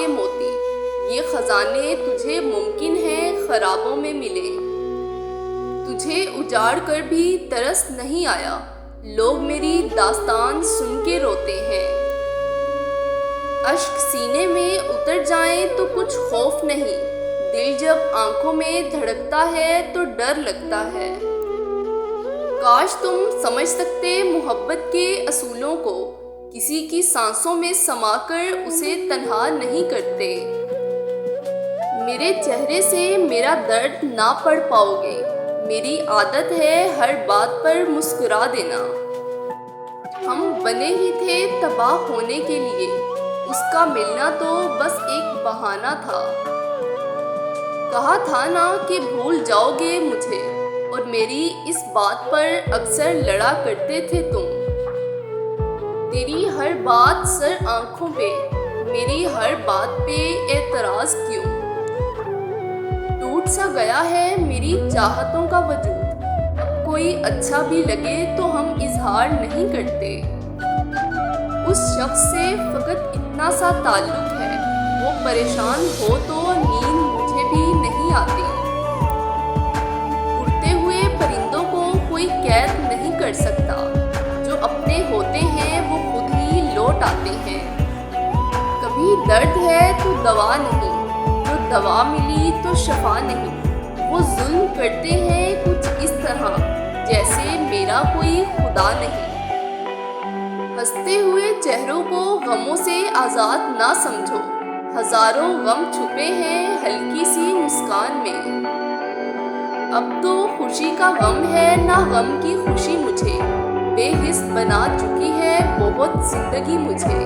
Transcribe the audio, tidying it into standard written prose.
के मोती, ये खजाने तुझे मुमकिन है खराबों में मिले। तुझे उजाड़ कर भी तरस नहीं आया, लोग मेरी दास्तान सुन के रोते हैं। अश्क सीने में उतर जाएं तो कुछ खौफ नहीं, दिल जब आंखों में धड़कता है तो डर लगता है। काश तुम समझ सकते मोहब्बत के असूलों को, किसी की सांसों में समाकर उसे तन्हा नहीं करते। मेरे चेहरे से मेरा दर्द ना पढ़ पाओगे, मेरी आदत है हर बात पर मुस्कुरा देना। हम बने ही थे तबाह होने के लिए, उसका मिलना तो बस एक बहाना था। कहा था ना कि भूल जाओगे मुझे, और मेरी इस बात पर अक्सर लड़ा करते थे तुम। तेरी हर बात सर आंखों पे, मेरी हर बात पे एतराज क्यों? टूट सा गया है मेरी चाहतों का वजूद, अब कोई अच्छा भी लगे तो हम इजहार नहीं करते। उस शख्स से फकत इतना सा ताल्लुक है, वो परेशान हो तो नींद मुझे भी नहीं आती। उड़ते हुए परिंदों को कोई कैद नहीं कर सकता, जो अपने होते हैं वो खुद ही लौट आते हैं। कभी दर्द है तो दवा नहीं, जो दवा मिली तो शफा नहीं। वो जुल्म करते हैं कुछ इस तरह, जैसे मेरा कोई खुदा नहीं। हंसते हुए चेहरों को गमों से आज़ाद ना समझो, हजारों गम छुपे हैं हल्की सी मुस्कान में। अब तो खुशी का गम है ना गम की खुशी मुझे, बेहिस बना चुकी है बहुत जिंदगी मुझे।